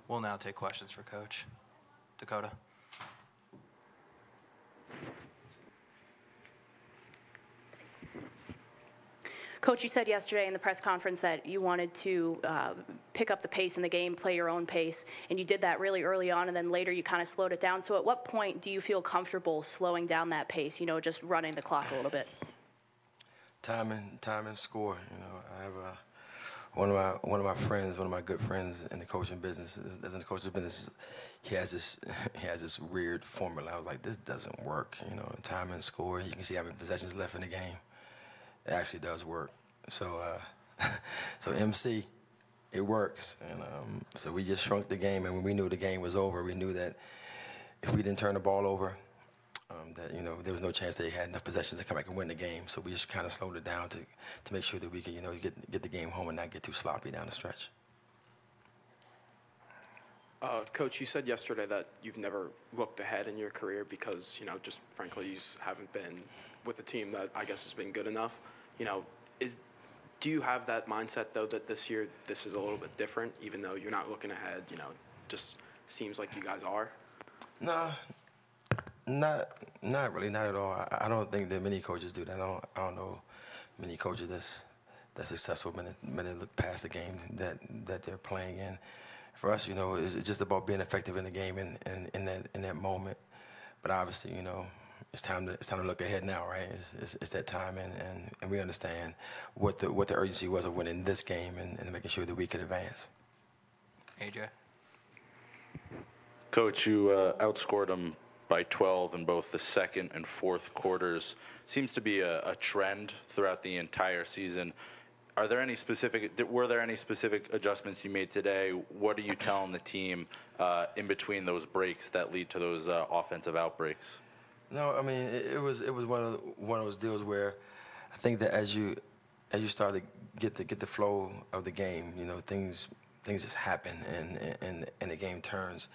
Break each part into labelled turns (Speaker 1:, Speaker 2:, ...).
Speaker 1: We'll now take questions for Coach. Dakota.
Speaker 2: Coach, you said yesterday in the press conference that you wanted to pick up the pace in the game, play your own pace, and you did that really early on, and then later you kind of slowed it down. So at what point do you feel comfortable slowing down that pace, just running the clock a little bit?
Speaker 3: Time and score. I have one of my friends, one of my good friends in the coaching business. He has this weird formula. I was like, this doesn't work. Time and score. You can see how many possessions left in the game. It actually does work. So, so MC, it works. And so we just shrunk the game, and when we knew the game was over, we knew that if we didn't turn the ball over, that there was no chance they had enough possessions to come back and win the game. So we just kind of slowed it down to make sure that we could get the game home and not get too sloppy down the stretch.
Speaker 4: Coach, you said yesterday that you've never looked ahead in your career because just frankly you just haven't been with a team that I guess has been good enough. Do you have that mindset though that this year this is a little bit different, even though you're not looking ahead? Just seems like you guys are.
Speaker 3: No, not really, not at all. I don't think that many coaches do that. I don't know many coaches that's successful when they look past the game that they're playing in. For us, it's just about being effective in the game and in that moment. But obviously, it's time to look ahead now, right? It's that time, and we understand what the urgency was of winning this game and making sure that we could advance.
Speaker 1: AJ.
Speaker 5: Coach, you outscored them by 12 in both the second and fourth quarters. Seems to be a trend throughout the entire season. Were there any specific adjustments you made today? What are you telling the team in between those breaks that lead to those offensive outbreaks?
Speaker 3: No, I mean it was one of those deals where I think that as you start to get the flow of the game, things just happen and the game turns.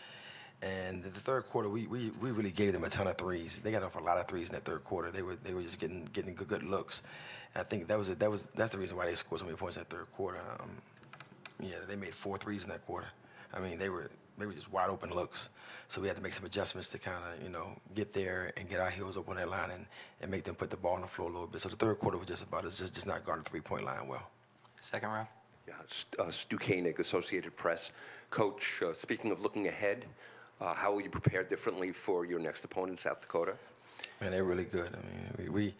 Speaker 3: And the third quarter, we really gave them a ton of threes. They got off a lot of threes in that third quarter. They were just getting good looks. And I think that's the reason why they scored so many points in that third quarter. Yeah, they made 4 threes in that quarter. I mean, they were just wide open looks. So we had to make some adjustments to kind of get there and get our heels up on that line and make them put the ball on the floor a little bit. So the third quarter was just about us just not guarding the 3-point line well.
Speaker 1: Second row.
Speaker 6: Yeah, Stu Koenig, Associated Press. Coach, speaking of looking ahead, how will you prepare differently for your next opponent, South Dakota?
Speaker 3: Man, they're really good. I mean,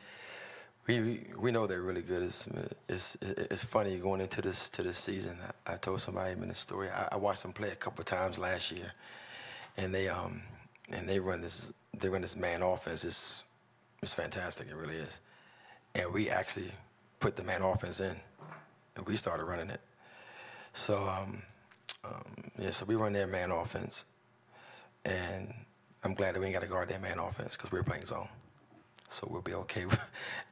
Speaker 3: we know they're really good. It's funny going into this season. I told somebody in the story. I watched them play a couple of times last year, and they run this man offense. It's fantastic. It really is. And we actually put the man offense in, and we started running it. So so we run their man offense. And I'm glad that we ain't got to guard that man offense because we're playing zone. So we'll be okay with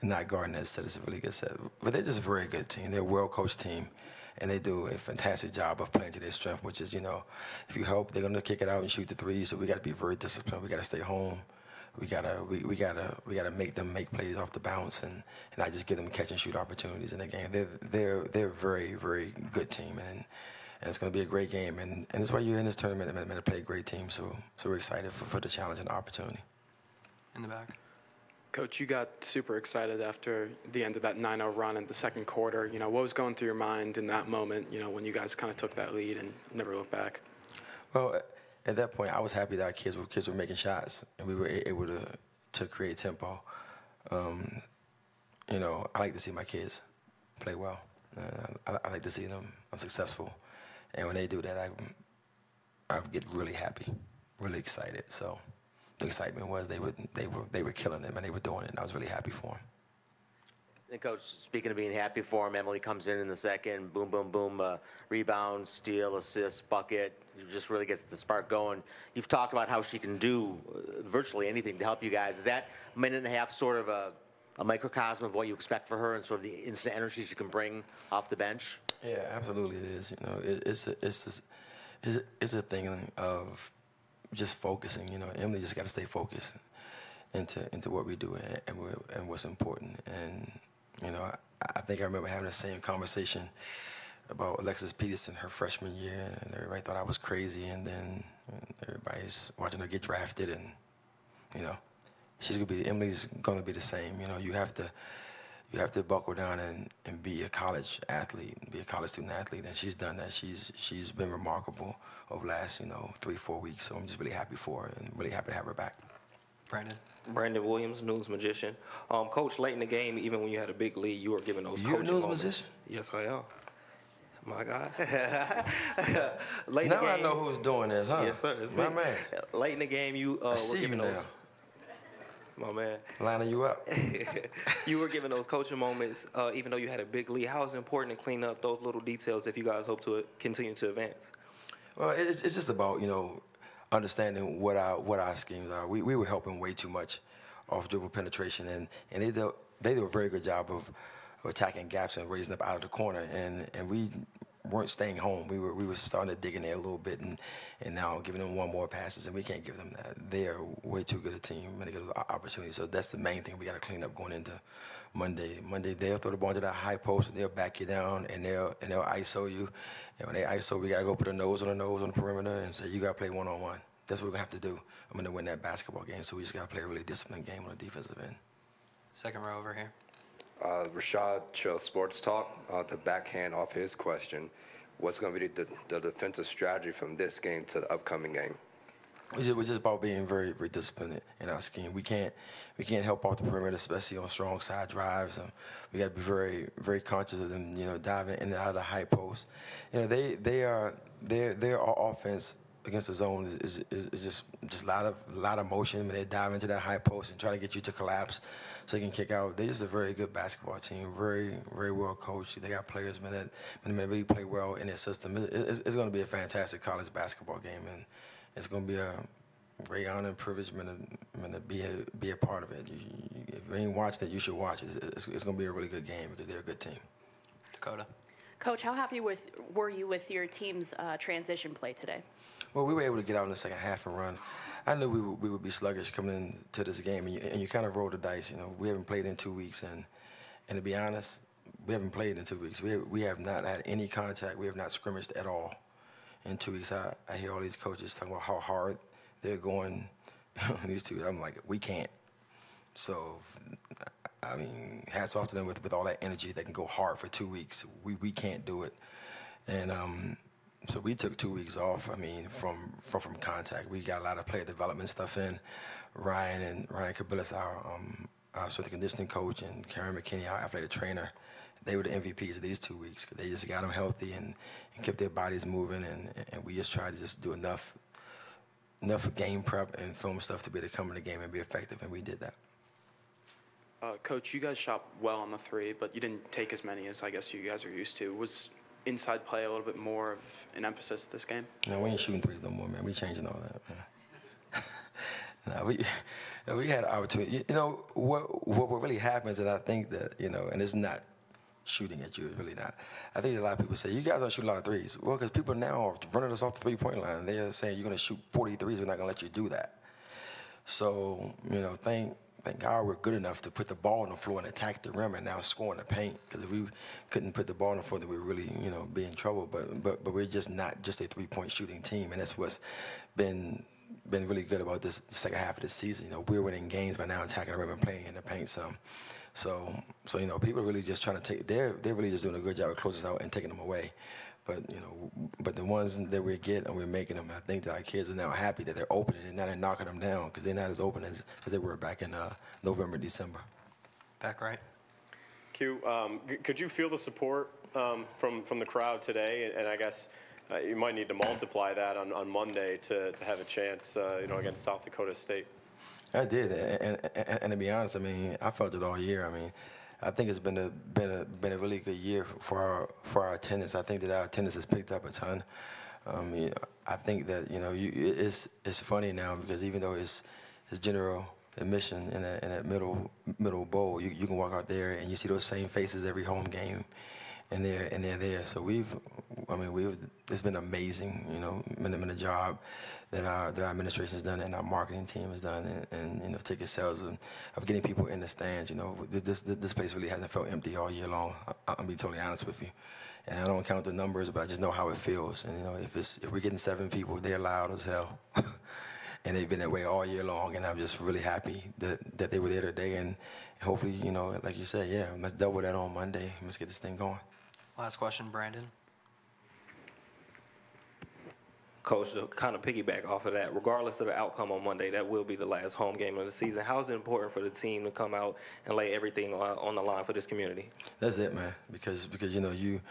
Speaker 3: not guarding that set. It's a really good set. But they're just a very good team. They're a well-coached team, and they do a fantastic job of playing to their strength, which is, if you help, they're going to kick it out and shoot the threes. So we got to be very disciplined. We got to stay home. We gotta make them make plays off the bounce and not just give them catch and shoot opportunities in the game. They're a very, very good team, and it's going to be a great game. And that's why you're in this tournament and to play a great team. So we're excited for the challenge and the opportunity.
Speaker 1: In the back.
Speaker 4: Coach, you got super excited after the end of that 9-0 run in the second quarter. What was going through your mind in that moment, when you guys kind of took that lead and never looked back?
Speaker 3: Well, at that point, I was happy that our kids were making shots, and we were able to create tempo. I like to see my kids play well. I like to see them successful. And when they do that, I get really happy, really excited. So the excitement was they were killing them and they were doing it, and I was really happy for them.
Speaker 7: And Coach, speaking of being happy for him, Emily comes in the second, boom, boom, boom, rebound, steal, assist, bucket. Just really gets the spark going. You've talked about how she can do virtually anything to help you guys. Is that minute and a half sort of a microcosm of what you expect for her and sort of the instant energy she can bring off the bench?
Speaker 3: Yeah, absolutely it is. It's a thing of just focusing. Emily just got to stay focused into what we do and what's important. And I think I remember having the same conversation about Alexis Peterson her freshman year, and everybody thought I was crazy, and then everybody's watching her get drafted, and you know, Emily's gonna be the same. You know, you have to buckle down and be a college athlete, be a college student athlete, and she's done that. She's been remarkable over the last 3-4 weeks. So I'm just really happy for her and really happy to have her back.
Speaker 8: Brandon Williams, news magician. Coach, late in the game, even when you had a big lead, you were given those coaching moments.
Speaker 3: You're a news magician?
Speaker 8: Yes, I am. My God. Late in
Speaker 3: now
Speaker 8: the game,
Speaker 3: I know who's doing this, huh?
Speaker 8: Yes, sir. It's
Speaker 3: My
Speaker 8: me.
Speaker 3: man.
Speaker 8: Late in the game, you
Speaker 3: I
Speaker 8: were
Speaker 3: see you
Speaker 8: given those.
Speaker 3: now.
Speaker 8: My man.
Speaker 3: Lining you up.
Speaker 8: You were given those coaching moments, even though you had a big lead. How is it important to clean up those little details if you guys hope to continue to advance?
Speaker 3: Well, it's just about understanding what our schemes are. We were helping way too much off dribble penetration, and they do a very good job of attacking gaps and raising up out of the corner, and we weren't staying home. We were starting to dig in there a little bit, and now giving them one more passes, and we can't give them that. They are way too good a team when they get those opportunities. So that's the main thing we got to clean up going into Monday. Monday they'll throw the ball into that high post, and they'll back you down, and they'll ISO you. And when they ISO, we got to go put a nose on the perimeter and say you got to play one-on-one. That's what we're gonna have to do. I'm gonna win that basketball game. So we just got to play a really disciplined game on the defensive end.
Speaker 1: Second row over here.
Speaker 6: Rashad chose Sports Talk to backhand off his question. What's going to be the defensive strategy from this game to the upcoming game?
Speaker 3: We're just about being very, very disciplined in our scheme. We can't help off the perimeter, especially on strong side drives. We got to be very, very conscious of them, diving in and out of the high post. Their offense against the zone is just a lot of motion when they dive into that high post and try to get you to collapse so they can kick out. They're just a very good basketball team, very, very well coached. They got players, man, that really play well in their system. It's going to be a fantastic college basketball game, and it's going to be a great honor and privilege, man, to be a part of it. If you ain't watched it, you should watch it. It's going to be a really good game because they're a good team.
Speaker 1: Dakota.
Speaker 2: Coach, how happy were you with your team's transition play today?
Speaker 3: Well, we were able to get out in the second half and run. I knew we would be sluggish coming into this game, and you kind of roll the dice. We haven't played in 2 weeks, and to be honest, we haven't played in 2 weeks. We have not had any contact. We have not scrimmaged at all in 2 weeks. I hear all these coaches talking about how hard they're going these 2 weeks. I'm like, we can't. So, I mean, hats off to them with all that energy. They can go hard for 2 weeks. We can't do it, and so we took 2 weeks off. I mean, from contact, we got a lot of player development stuff in. Ryan Kabilis, our strength and conditioning coach, and Karen McKinney, our athletic trainer, they were the MVPs of these 2 weeks because they just got them healthy and kept their bodies moving, and we just tried to just do enough game prep and film stuff to be able to come in the game and be effective, and we did that.
Speaker 4: Coach, you guys shot well on the three, but you didn't take as many as I guess you guys are used to. Was inside play a little bit more of an emphasis this game?
Speaker 3: No, we ain't shooting threes no more, man. We changing all that, man. We had an opportunity. What really happens is I think that, and it's not shooting at you, it's really not. I think a lot of people say, you guys don't shoot a lot of threes. Well, because people now are running us off the three-point line. They're saying you're going to shoot 40 threes, we're not going to let you do that. So, thank God we're good enough to put the ball on the floor and attack the rim and now score in the paint. Because if we couldn't put the ball on the floor, then we'd really, be in trouble. But we're just not just a three-point shooting team, and that's what's been really good about this second half of the season. We're winning games by now attacking the rim and playing in the paint some. So people are really just trying to take. They're really just doing a good job of closing us out and taking them away. But the ones that we get and we're making them, I think that our kids are now happy that they're opening and now they're knocking them down because they're not as open as they were back in November, December.
Speaker 1: Back right.
Speaker 9: Q, could you feel the support from the crowd today? And I guess you might need to multiply that on Monday to have a chance, against South Dakota State.
Speaker 3: I did, and to be honest, I mean, I felt it all year. I mean, I think it's been a really good year for our attendance. I think that our attendance has picked up a ton. I think that it's funny now because even though it's general admission in that middle bowl, you can walk out there and you see those same faces every home game, and they're there. So it's been amazing. Been a job that our administration has done and our marketing team has done, and ticket sales of getting people in the stands. This place really hasn't felt empty all year long. I'm gonna be totally honest with you, And I don't count the numbers, but I just know how it feels. And, you know, if we're getting 7 people, they're loud as hell. And they've been that way all year long, and I'm just really happy that they were there today. And hopefully, you know, like you said, yeah, let's double that on Monday. Let's get this thing going.
Speaker 1: Last question, Brandon.
Speaker 8: Coach, to kind of piggyback off of that, regardless of the outcome on Monday, that will be the last home game of the season. How is it important for the team to come out and lay everything on the line for this community?
Speaker 3: That's it, man. Because you know, you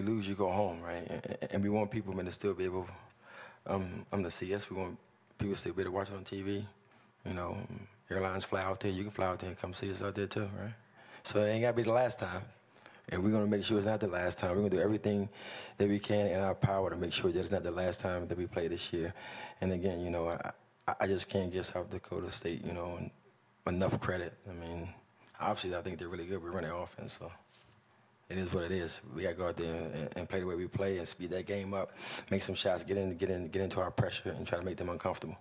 Speaker 3: lose, you go home, right? And we want people, man, to still be able to see us. We want people to still be able to watch it on TV. You know, airlines fly out there. You can fly out there and come see us out there too, right? So it ain't got to be the last time. And we're going to make sure it's not the last time. We're going to do everything that we can in our power to make sure that it's not the last time that we play this year. And again, you know, I just can't give South Dakota State, you know, enough credit. I mean, obviously, I think they're really good. We run their offense, so it is what it is. We got to go out there and play the way we play and speed that game up, make some shots, get into our pressure, and try to make them uncomfortable.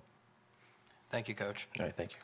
Speaker 1: Thank you, Coach.
Speaker 3: All right, thank you.